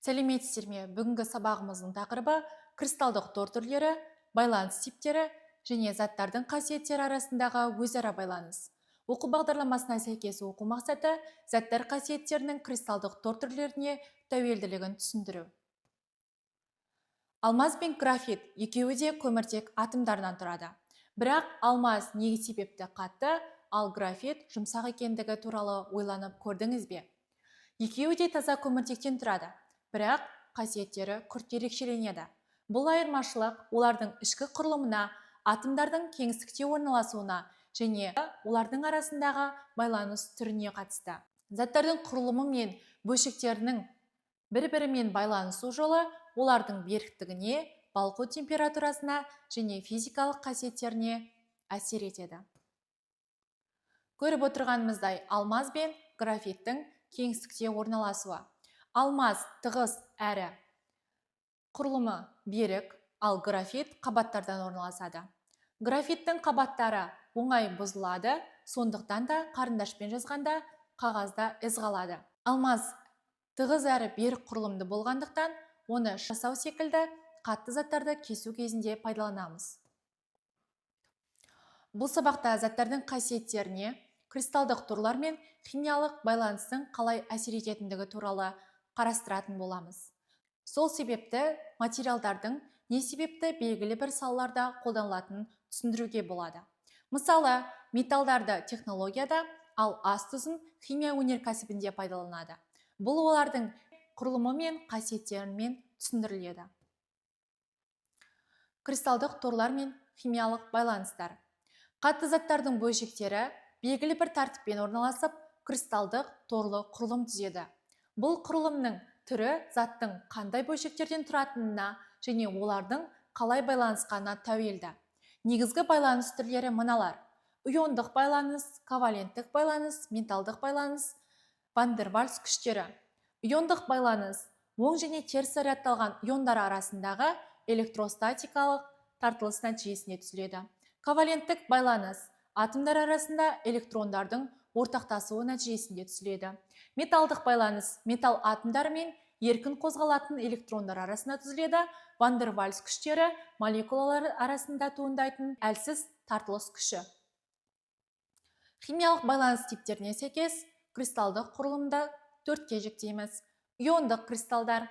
Сәлеметсіздер ме? Бүгінгі сабағымыздың тақырыбы кристалдық тор түрлері, байланыс типтері және заттардың қасиеттері арасындағы өзара байланыс. Оқу бағдарламасына сәйкес оқу мақсаты заттар қасиеттерінің кристалдық тор түрлеріне тәуелділігін түсіндіру. Алмаз бен графит екеуі де көміртек атомдарынан тұрады. Бірақ алмаз неге себепті қатты, ал графит жұмсақ екендігі туралы ойланып көрдіңіз бе? Екеуі де таза көміртектен тұрады, бірақ қасиеттері күрт ерекшеленеді. Бұл айырмашылық олардың ішкі құрылымына, атомдардың кеңістікте орналасуына және олардың арасындағы байланыс түріне қатысты. Заттардың құрылымы мен бөлшектерінің бір-бірімен байланысу жолы олардың беріктігіне, балқу температурасына және физикалық қасиеттеріне әсер етеді. Көріп отырғанымыздай, алмаз бен графиттің кеңістікте орналасуы. Алмаз тығыз әрі құрылымы берік, ал графит қабаттардан орналасады. Графиттің қабаттары оңай бұзылады, сондықтан да қарындашпен жазғанда қағазда із қалады. Алмаз тығыз әрі берік құрылымды болғандықтан, оны жасау секілді қатты заттарды кесу кезінде пайдаланамыз. Бұл сабақта заттардың қасиеттеріне, кристалдық торлар мен химиялық байланыстың қалай әсер ететіндігі туралы қарастыратын боламыз. Сол себепті материалдардың не себепті белгілі бір салаларда қолданылатынын түсіндіруге болады. Мысалы, металдарды технологияда, ал ас тұзын химия өнеркәсібінде пайдаланады. Бұл олардың құрылымы мен қасиеттерімен түсіндіріледі. Кристалдық торлар мен химиялық байланыстар. Қатты заттардың бөлшектері белгілі бір тәртіппен орналасып, кристалдық торлы құрылым түзеді. Бұл құрылымның түрі заттың қандай бөлшектерден тұратынына және олардың қалай байланысқанына тәуелді. Негізгі байланыс түрлері мыналар: иондық байланыс, коваленттік байланыс, металдық байланыс, ван дер Вальс күштері. Иондық байланыс оң және теріс зарядталған иондар арасындағы электростатикалық тартылыс нәтижесінде түзіледі. Коваленттік байланыс атомдар арасында электрондардың ортақтасуы нәтижесінде түзіледі. Металдық байланыс металл атомдары мен еркін қозғалатын электрондар арасында түзіледі. Ван дер Вальс күштері молекулалар арасында туындайтын әлсіз тартылыс күші. Химиялық байланыс типтеріне сәйкес кристалдық құрылымды төртке жіктейміз. Иондық кристалдар.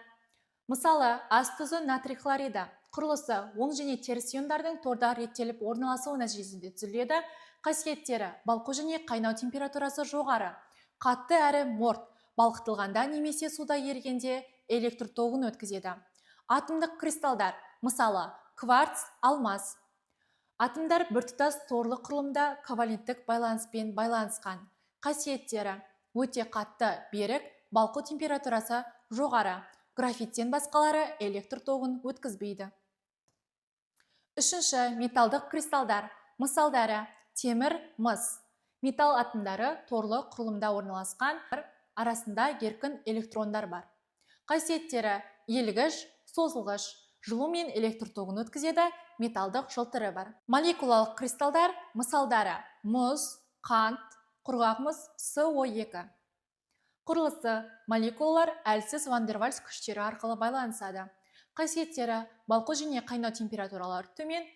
Мысалы, ас тұзы натрий хлориді. Құрылысы оң және теріс иондардың торда реттеліп орналасуы нәтижесінде түзіледі. Қасиеттері: балқу және қайнау температурасы жоғары, қатты әрі морт, балқытылғанда немесе суда ерігенде электр тогын өткізеді. Атомдық кристалдар. Мысалы, кварц, алмаз. Атомдар біртұтас торлы құрылымда коваленттік байланыспен байланысқан. Қасиеттері: өте қатты, берік, балқу температурасы жоғары. Графиттен басқалары электр тогын өткізбейді. Үшінші, металдық кристалдар. Мысалдары: темір, мыс. Металл атомдары торлы құрылымда орналасқан, арасында еркін электрондар бар. Қасиеттері: иілгіш, созылғыш, жылу мен электр тогын өткізеді, металдық жылтыры бар. Молекулалық кристалдар. Мысалдары: мұз, қант, құрғақ мыс, СО2. Құрылысы: молекулалар әлсіз ван дер Вальс күштері арқылы байланысады. Қасиеттері: балқу және қайнау температуралары төмен,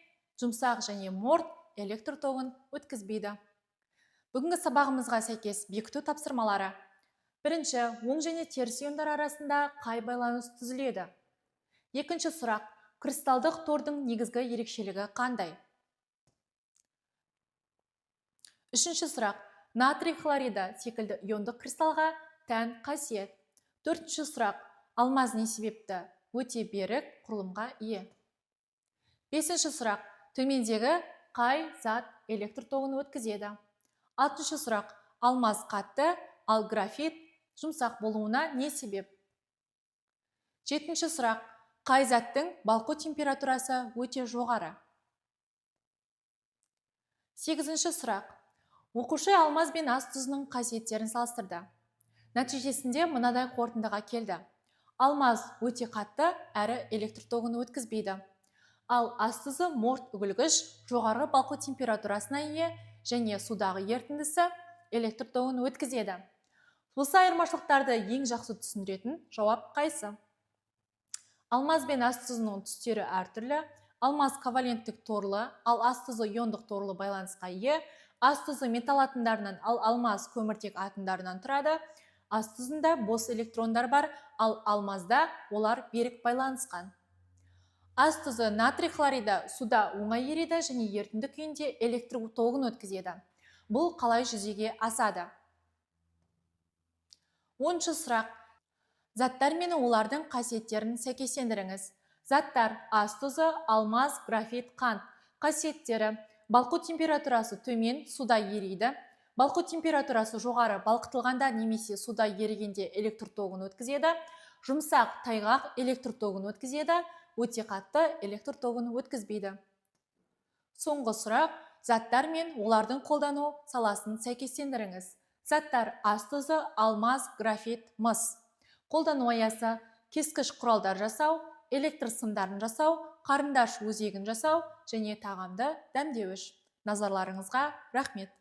жұмсақ және морт, электр тогын өткізбейді. Бүгінгі сабағымызға сәйкес бекіту тапсырмалары. Бірінші, оң және теріс иондар арасында қай байланыс түзіледі? Екінші сұрақ: кристалдық тордың негізгі ерекшелігі қандай? Үшінші сұрақ: натрий хлориді секілді иондық кристалға тән қасиет. Төртінші сұрақ: алмаз не себепті өте берік құрылымға ие? Бесінші сұрақ: төмендегі қай зат электр тогын өткізеді? Алтыншы сұрақ: алмаз қатты, ал графит жұмсақ болуына не себеп? Жетінші сұрақ: қай заттың балқу температурасы өте жоғары? Сегізінші сұрақ: оқушы алмаз бен ас тұзының қасиеттерін салыстырды. Нәтижесінде мынадай қорытындыға келді: алмаз өте қатты әрі электр тогын өткізбейді. Ал ас тұзы морт үгілгіш, жоғары балқу температурасына ие және судағы ерітіндісі электр тогын өткізеді. Осы айырмашылықтарды ең жақсы түсіндіретін жауап қайсы? Алмаз бен ас тұзының түстері әртүрлі. Алмаз коваленттік торлы, ал ас тұзы иондық торлы байланысқа ие. Ас тұзы металл атомдарынан, ал алмаз көміртек атомдарынан тұрады. Ас тұзында бос электрондар бар, ал алмазда олар берік байланысқан. Ас тұзы натрий хлориді суда оңай ериді және ерітінді күйінде электр тогын өткізеді. Бұл қалай жүзеге асады? 10-шы сұрақ. Заттар мен олардың қасиеттерін сәйкестендіріңіз. Заттар: ас тұзы, алмаз, графит, қант. Қасиеттері: балқу температурасы төмен, суда ериді. Балқу температурасы жоғары, балқытылғанда немесе суда ерігенде электр тогын өткізеді. Жұмсақ, тайғақ, электр тогын өткізеді. Өте қатты, электр тогын өткізбейді. Соңғы сұрақ. Заттар мен олардың қолдану саласын сәйкестендіріңіз. Заттар: ас тұзы, алмаз, графит, мыс. Қолдану аясы: кескіш құралдар жасау, электр сымдарын жасау, қарындаш өзегін жасау және тағамды дәмдеуіш. Назарларыңызға рахмет.